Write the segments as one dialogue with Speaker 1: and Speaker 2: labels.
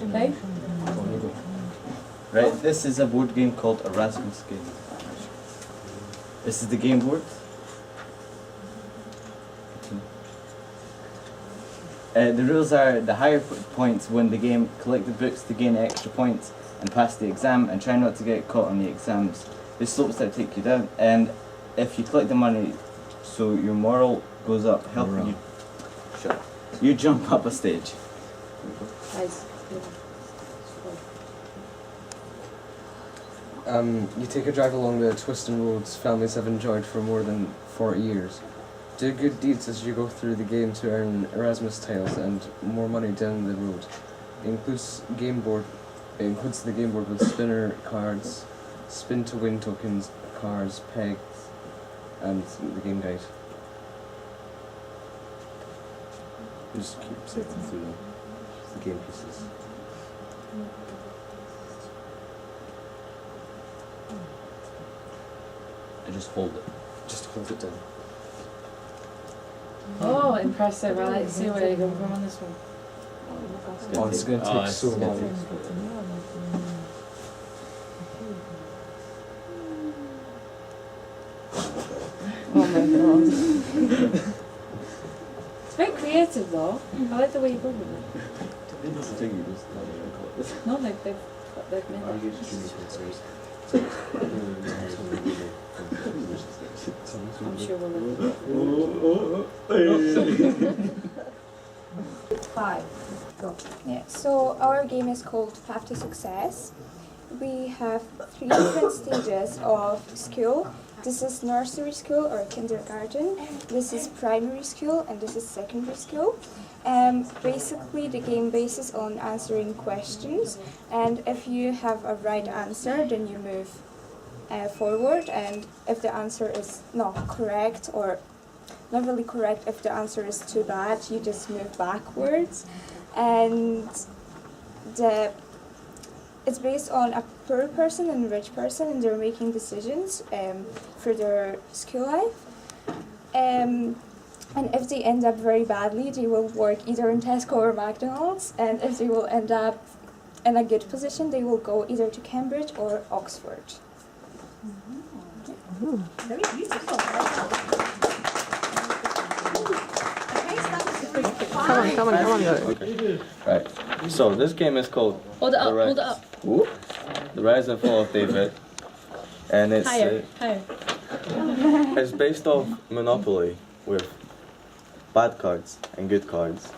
Speaker 1: Okay.
Speaker 2: Right, this is a board game called Erasmus game. This is the game board. The rules are the higher points win the game, collect the books to gain extra points, and pass the exam, and try not to get caught on the exams. There's slopes that take you down, and if you collect the money, so your moral goes up, helping you. Shut up. You jump up a stage.
Speaker 1: Nice.
Speaker 3: You take a drive along the twisting roads families have enjoyed for more than 40 years. Do good deeds as you go through the game to earn Erasmus tiles and more money down the road. It includes the game board with spinner cards, spin to win tokens, cards, pegs, and the game guide. Just keep sifting through the game pieces.
Speaker 2: And just hold it.
Speaker 3: Just hold it down.
Speaker 1: Oh, impressive. I like to see where you're going from on this one.
Speaker 3: Oh, it's going to take so long.
Speaker 1: Oh my god. It's very creative though. I like the way you go with it. Not like they've made it. I'm sure we'll
Speaker 4: Five. Go. Yeah, so our game is called Path to Success. We have 3 different stages of school. This is nursery school or kindergarten. This is primary school and this is secondary school. Basically the game bases on answering questions, and if you have a right answer then you move forward, and if the answer is not correct or not really correct, if the answer is too bad you just move backwards. And it's based on a poor person and a rich person, and they're making decisions for their school life. And if they end up very badly, they will work either in Tesco or McDonald's, and if they will end up in a good position, they will go either to Cambridge or Oxford.
Speaker 5: Very beautiful.
Speaker 6: Come on.
Speaker 2: Okay. Right. So this game is called
Speaker 1: Hold it up.
Speaker 2: The Rise and Fall of David, and it's
Speaker 1: Higher.
Speaker 2: it's based off Monopoly with bad cards and good cards.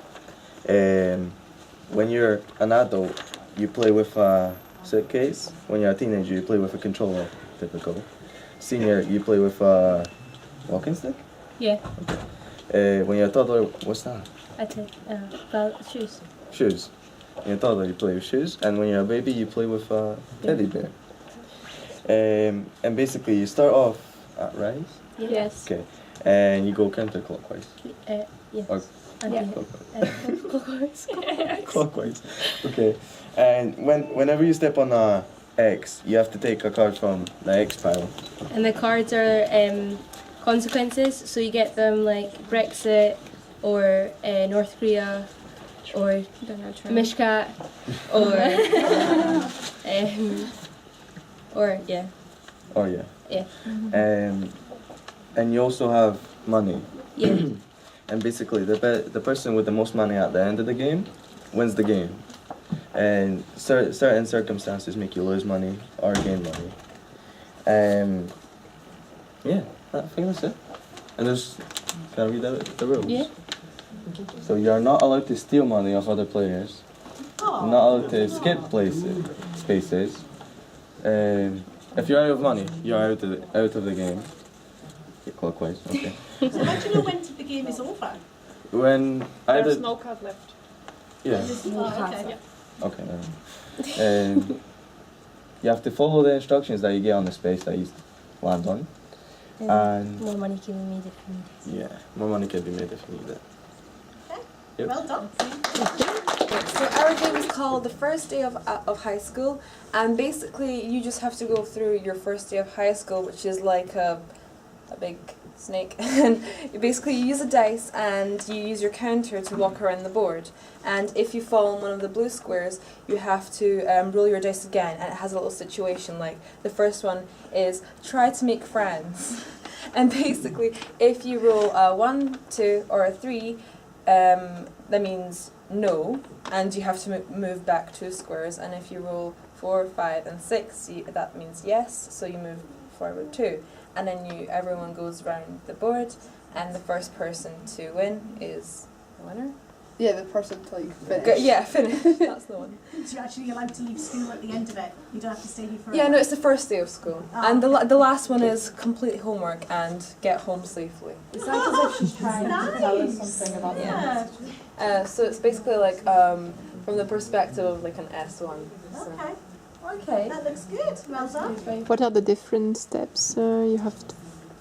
Speaker 2: When you're an adult, you play with a suitcase. When you're a teenager, you play with a controller. Typical. Senior, you play with a walking stick.
Speaker 1: Yeah.
Speaker 2: When you're a toddler, what's that?
Speaker 1: I take shoes.
Speaker 2: Shoes. When you're a toddler, you play with shoes, and when you're a baby, you play with a teddy bear. And basically, you start off at rise.
Speaker 1: Yes.
Speaker 2: Okay. And you go counterclockwise.
Speaker 1: Yes.
Speaker 2: Or
Speaker 1: Clockwise.
Speaker 2: clockwise. Okay. And whenever you step on a X, you have to take a card from the X pile.
Speaker 7: And the cards are consequences, so you get them like Brexit or North Korea or Mishkat or or yeah.
Speaker 2: Oh yeah.
Speaker 7: Yeah.
Speaker 2: And you also have money.
Speaker 7: Yeah.
Speaker 2: And basically, the person with the most money at the end of the game wins the game. And certain circumstances make you lose money or gain money. Yeah, I think that's it. And can I read the rules?
Speaker 7: Yeah.
Speaker 2: So you are not allowed to steal money of other players. You're not allowed to skip spaces. If you're out of money, you're out of the game. Clockwise, okay.
Speaker 5: So how do you know when the game is over?
Speaker 2: When
Speaker 6: There's no card left.
Speaker 2: Yeah.
Speaker 5: Oh, okay.
Speaker 6: Yeah.
Speaker 2: Okay. You have to follow the instructions that you get on the space that you land on. And
Speaker 7: more money can be made if you need it.
Speaker 2: yeah, more money can be made if you need it.
Speaker 5: Okay.
Speaker 2: Yep.
Speaker 5: Well done.
Speaker 8: So our game is called the first day of high school, and basically you just have to go through your first day of high school, which is like a big snake. And basically you use a dice and you use your counter to walk around the board. And if you fall on one of the blue squares, you have to roll your dice again. And it has a little situation, like the first one is try to make friends. And basically, if you roll a 1, 2, or a 3, that means no, and you have to move back 2 squares. And if you roll 4, 5, and 6, that means yes, so you move forward 2. And then everyone goes round the board, and the first person to win is the winner.
Speaker 9: Yeah, the person till you finish.
Speaker 8: Yeah, finish. That's the one.
Speaker 5: So you're actually allowed to leave school at the end of it. You don't have to stay here forever.
Speaker 8: Yeah, no, it's the first day of school. And the last one is complete homework and get home safely.
Speaker 9: It's like as if she's trying to tell us something about
Speaker 5: Yeah.
Speaker 8: So it's basically like from the perspective of like an S1. So.
Speaker 5: Okay.
Speaker 8: Okay.
Speaker 5: That looks good. Well done.
Speaker 6: What are the different steps? You have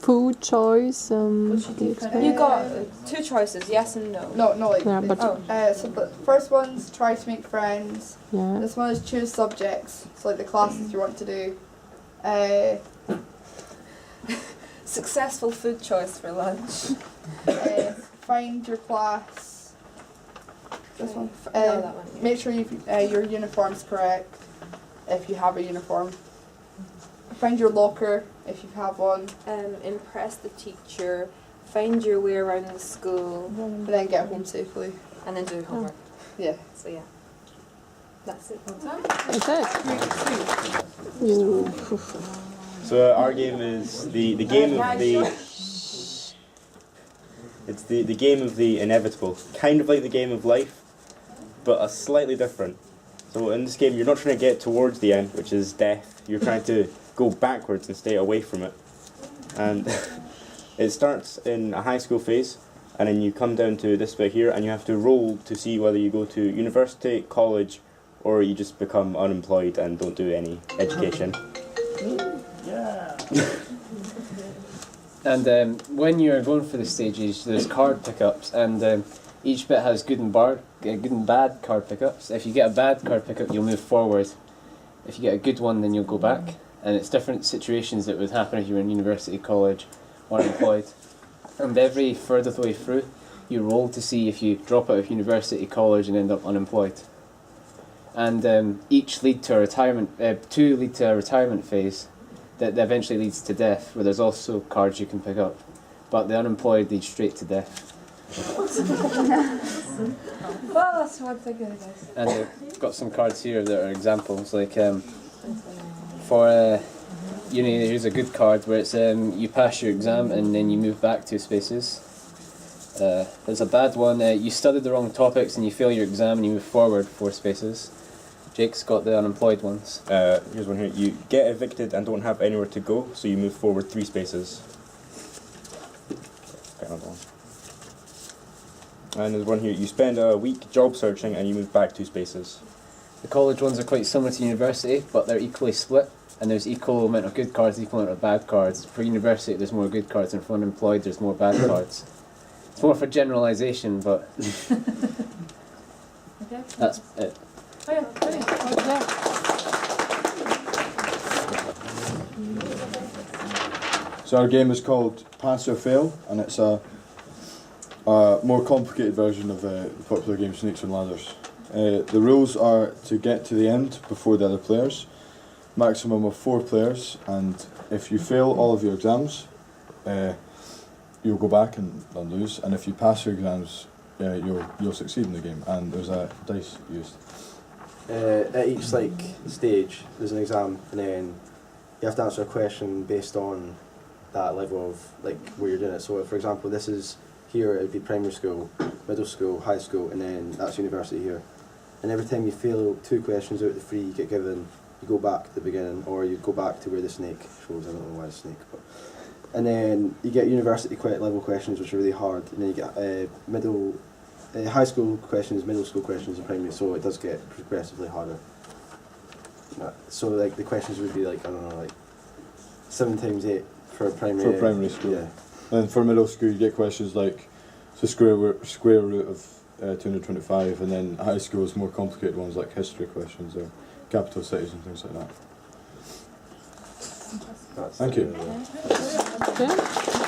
Speaker 6: food choice.
Speaker 8: You got 2 choices, yes and no.
Speaker 9: No, no, like.
Speaker 6: Yeah, but-
Speaker 9: so the first one's try to make friends.
Speaker 6: Yeah.
Speaker 9: This one is choose subjects. So like the classes you want to do.
Speaker 8: Successful food choice for lunch.
Speaker 9: Find your class. This one.
Speaker 8: No, that one. Yeah.
Speaker 9: Make sure your uniform's correct. If you have a uniform. Find your locker if you have one.
Speaker 8: Impress the teacher. Find your way around the school.
Speaker 9: And then get home safely.
Speaker 8: And then do homework.
Speaker 9: Yeah.
Speaker 8: So yeah. That's it.
Speaker 6: That's it. Ooh.
Speaker 10: So our game is the game of the. It's the game of the inevitable, kind of like the game of life, but a slightly different. So in this game, you're not trying to get towards the end, which is death. You're trying to go backwards and stay away from it. And it starts in a high school phase, and then you come down to this bit here, and you have to roll to see whether you go to university, college, or you just become unemployed and don't do any education.
Speaker 11: Yeah. And when you're going for the stages, there's card pickups, and each bit has good and bad card pickups. If you get a bad card pickup, you'll move forward. If you get a good one, then you'll go back. And it's different situations that would happen if you were in university, college, or unemployed. And every further way through, you roll to see if you drop out of university, college, and end up unemployed. And each lead to a retirement, 2 lead to a retirement phase that eventually leads to death, where there's also cards you can pick up. But the unemployed lead straight to death.
Speaker 8: Well, that's one thing, guys.
Speaker 11: And I've got some cards here that are examples, like for uni, here's a good card where it's you pass your exam and then you move back 2 spaces. There's a bad one, you studied the wrong topics and you fail your exam and you move forward 4 spaces. Jake's got the unemployed ones.
Speaker 10: Here's one here. You get evicted and don't have anywhere to go, so you move forward 3 spaces. Okay, another one. And there's one here. You spend a week job searching and you move back 2 spaces.
Speaker 11: The college ones are quite similar to university, but they're equally split. And there's equal amount of good cards, equal amount of bad cards. For university, there's more good cards, and for unemployed, there's more bad cards. It's more for generalisation, but that's it.
Speaker 12: So our game is called Pass or Fail, and it's a more complicated version of the popular game Snakes and Ladders. The rules are to get to the end before the other players, maximum of 4 players, and if you fail all of your exams, you'll go back and lose, and if you pass your exams, you'll succeed in the game, and there's a dice used.
Speaker 13: At each stage, there's an exam, and then you have to answer a question based on that level of where you're doing it. So, for example, this is here. It'd be primary school, middle school, high school, and then that's university here. And every time you fail 2 questions out of the 3 you get given, you go back to the beginning, or you go back to where the snake shows. I don't know why it's a snake, but. And then you get university level questions, which are really hard, and then you get high school questions, middle school questions, and primary. So it does get progressively harder. So the questions would be I don't know, 7 times 8 for primary.
Speaker 12: For primary school.
Speaker 13: Yeah.
Speaker 12: And for middle school, you get questions like the square root of 225, and then high school is more complicated ones like history questions or capital cities and things like that. Thank you.
Speaker 6: Okay.